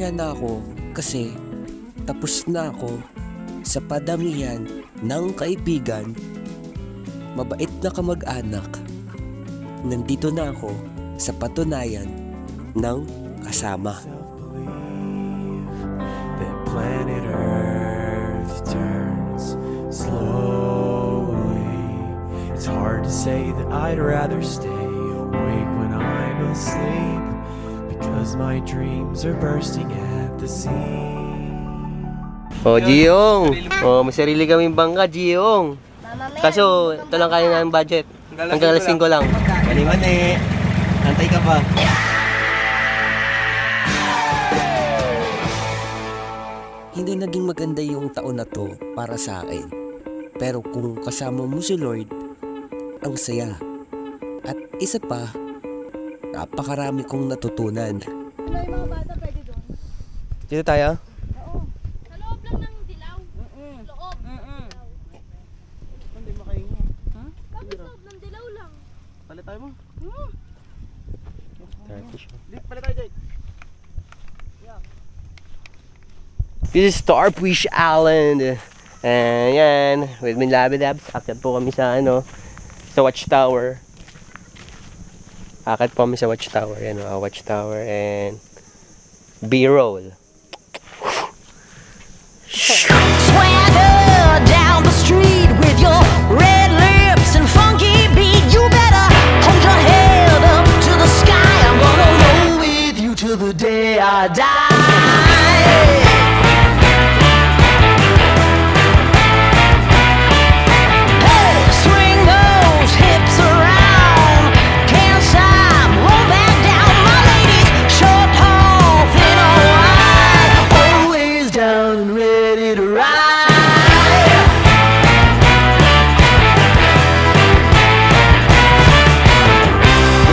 masaya na ako kasi tapos na ako sa padamihan ng kaibigan, mabait na kamag-anak. Nandito na ako sa patunayan ng kasama. That planet Earth turns slowly. It's hard to say that I'd rather stay awake when I'm asleep, because my dreams are bursting at the seams. Oh, Giyong! Oh, may sarili kaming bangka, Giyong! Kaso, ito lang kaya namin budget. Hanggang alas 5 lang. Mani-mani. Antay ka pa. Hindi naging maganda yung taon na to para sa akin. Pero kung kasama mo si Lord, ang saya. At isa pa, napakarami kong natutunan. Ano yung mga bata pwede doon? Dito tayo? Sa loob lang ng dilaw. Loob. Hindi makahingi. Bakit loob ng dilaw lang? Palit tayo mo. Palit tayo, Jake. This is Starfish Island. And yan, with my labidabs, akit po kami sa sa watchtower. Akit po kami sa watchtower. Yan o, watchtower and B-roll. Swagger down the street with your red lips and funky beat. You better hold your head up to the sky. I'm gonna roll with you till the day I die. Hey, swing those hips around. Can't stop, roll back down. My ladies, short, tall, thin or wide, always down and ready to ride.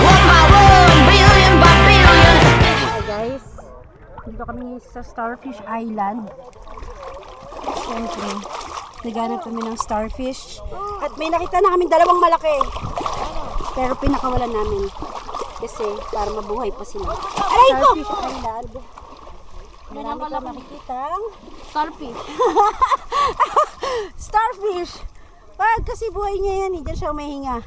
One by one, billion by billion. Hi guys, dito kami sa Starfish Island. Siyempre, naghanap kami ng starfish. At may nakita na kaming dalawang malaki. Pero pinakawalan namin. Kasi para mabuhay pa sila. Aray ko! Starfish Island. Marami ka makikitang starfish. Starfish! Pag kasi buhay niya yan, diyan siya umihinga.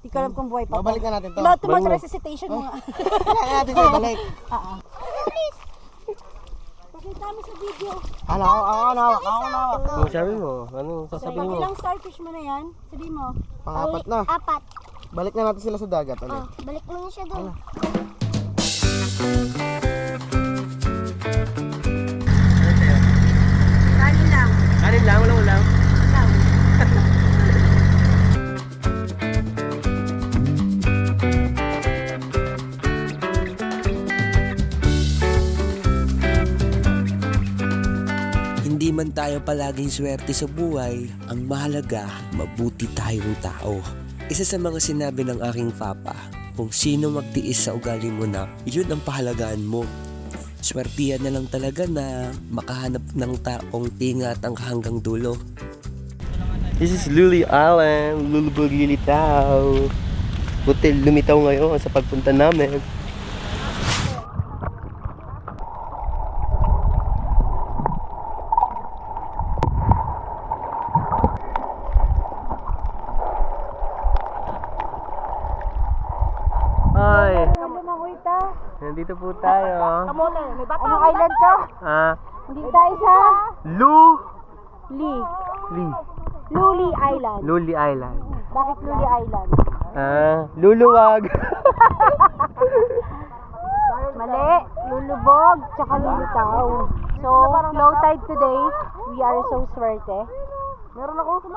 Hindi ko alam kung buhay pa. Babalik na natin to. Load to mag-resuscitation mo nga. Kailangan natin ito ibalik. Pakita mo sa video. Ako na. Ano sabi mo? Ano sasabihin mo? Ilang starfish mo na yan? Sabi mo. Pangapat na. Apat. Balik na natin sila sa dagat ulit. Oh, balik mo na siya doon. Kanin lang. Kanin lang, walang ulam. Hindi man tayo palaging swerte sa buhay, ang mahalaga, mabuti tayong tao. Isa sa mga sinabi ng aking papa, kung sino magtiis sa ugali mo na, yun ang pahalagaan mo. Swertihan na lang talaga na makahanap ng taong tingatang hanggang dulo. This is Luli Island, Lulubog Lilitaw. Buti lumitaw ngayon sa pagpunta namin. Hi! Nandito po tayo. Kamote, may bata. Anong island to? Hindi tayo sa Luli Island. Luli Island. Bakit Luli Island? Luluwag. Mali, lulubog, tsaka lulutaw. So, low tide today, we are so swerte. Meron ako.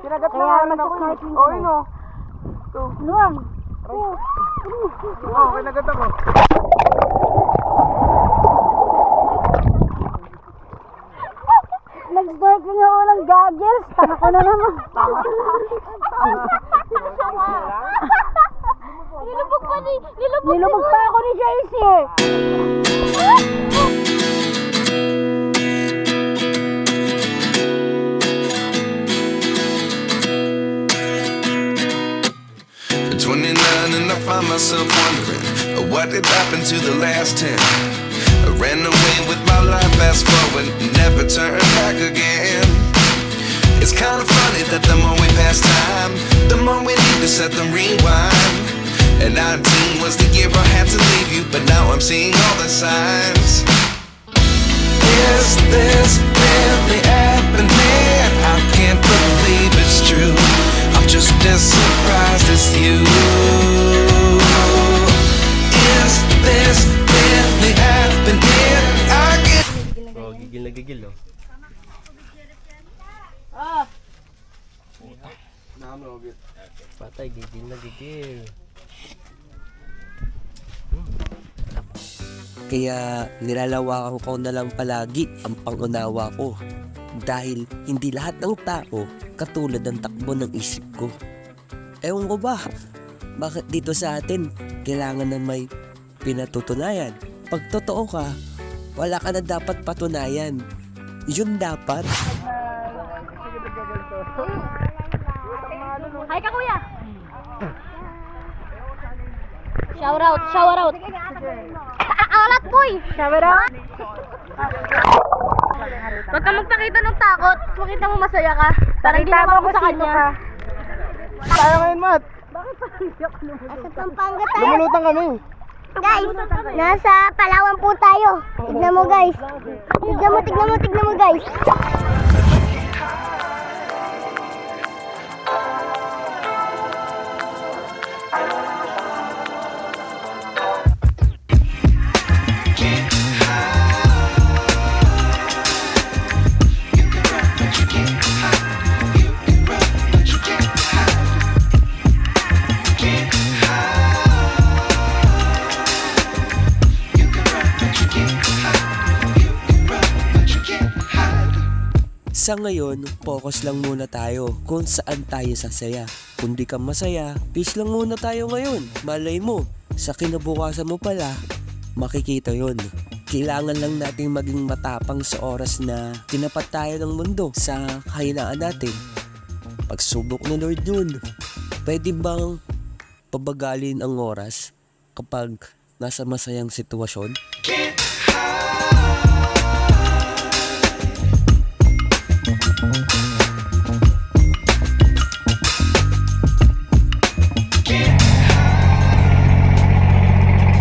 Kaya mag-snorkeling kami. no. Luwang. Oo, kinagat ako. Nag-snorkeling ako ng goggles. Tanga ko na naman. Nilubog pa ako ni Joyce. At 29 and I find myself wondering what did happen to the last 10. ran away with my life, fast forward, never turn back again. It's kind of funny that the more we pass time, the more we need to set the rewind. And 19 was the year I had to leave you, but now I'm seeing all the signs. Is this really happening? I can't believe it's true. I'm just as surprised as you. Is this really happening? I get Oh, gigil na gigil, oh. Patay, gigil na gigil. Kaya nilalawakan ko na lang palagi ang pangunawa ko. Dahil hindi lahat ng tao katulad ng takbo ng isip ko. Ewan ko ba, bakit dito sa atin kailangan na may pinatutunayan? Pag totoo ka, wala ka na dapat patunayan. Yun dapat. Hi ka, kuya! Shout out, shout out! Alat, boy! Shout out! Huwag ka magpakita ng takot. Makita mo masaya ka. Parang ginawa mo sa kanya. Tayo ngayon, Mat. Sa Pampanga tayo. Lumulutang kami. Guys, nasa Palawan po tayo. Tignan mo guys. Tignan mo guys. Sa ngayon, focus lang muna tayo kung saan tayo sasaya. Kung di ka masaya, peace lang muna tayo ngayon. Malay mo, sa kinabukasan mo pala, makikita yon. Kailangan lang nating maging matapang sa oras na tinapat tayo ng mundo sa kahinaan natin. Pagsubok ni Lord yun. Pwede bang pabagalin ang oras kapag nasa masayang sitwasyon?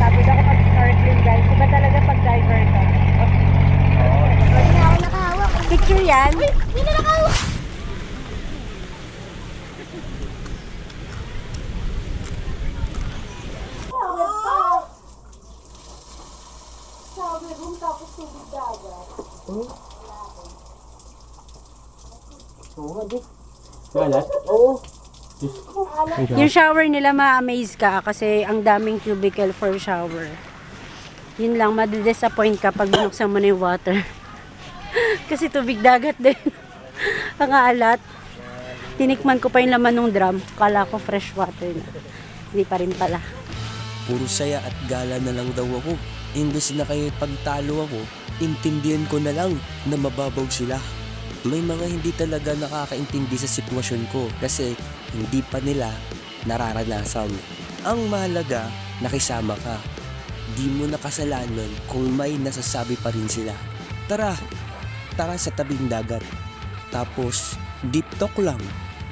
Sabi daw kapag start yun, guys. Iba talaga pag driver ka. Picture yan. Yung shower nila ma-amaze ka kasi ang daming cubicle for shower. Yun lang, madidisappoint ka pag binuksan mo na yung water. Kasi tubig dagat din. Ang alat. Tinikman ko pa yung laman ng drum. Kala ko fresh water na. Hindi pa rin pala. Puro saya at gala na lang daw ako. Imbes na kayo pagtalo ako, intindihan ko na lang na mababaw sila. May mga hindi talaga nakakaintindi sa sitwasyon ko kasi hindi pa nila nararanasan. Ang mahalaga, nakisama ka. Di mo nakasalanan kung may nasasabi pa rin sila. Tara sa tabing dagat. Tapos, deep talk lang.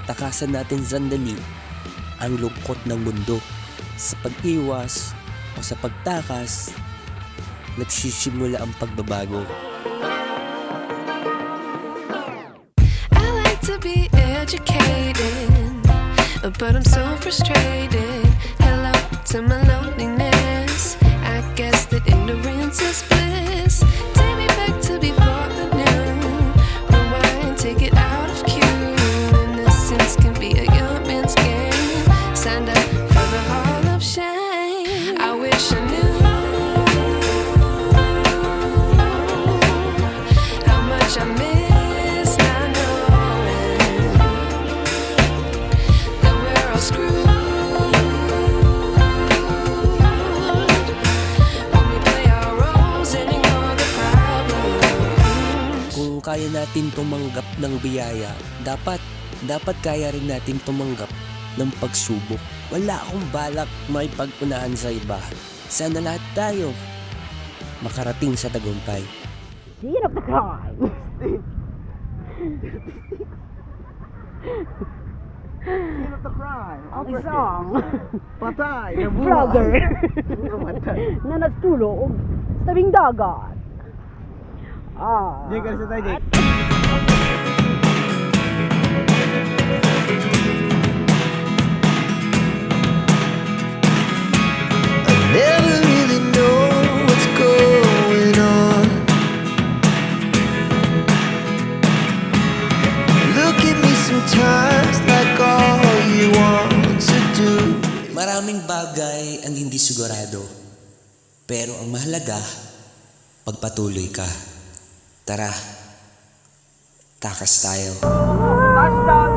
Takasan natin sandali ang lungkot ng mundo. Sa pag-iwas o sa pagtakas, nagsisimula ang pagbabago. I like to be educated, but I'm so frustrated. Hello to my loneliness. I guess that ignorance is bliss. Take me back to before I knew. Rewind, take it out of cue. Innocence can be a young man's game. Signed up for the hall of shame. I wish I knew how much I miss not knowing that we're all screwed when we play our roles and ignore the problems. Kung kaya natin tumanggap ng biyaya, dapat kaya rin natin tumanggap ng pagsubok. Wala akong balak may pag-unahan sa iba. Sana lahat tayo makarating sa tagumpay. Scene of the crime. Scene of the crime. Ang isang Patay. vlogger na nagtulog sa tabing dagat. Jake, kasi tayo, Jake. Never really know what's going on. Look at me sometimes like all you want to do. Maraming bagay ang hindi sigurado. Pero ang mahalaga, pagpatuloy ka. Tara, takas tayo. Touchdown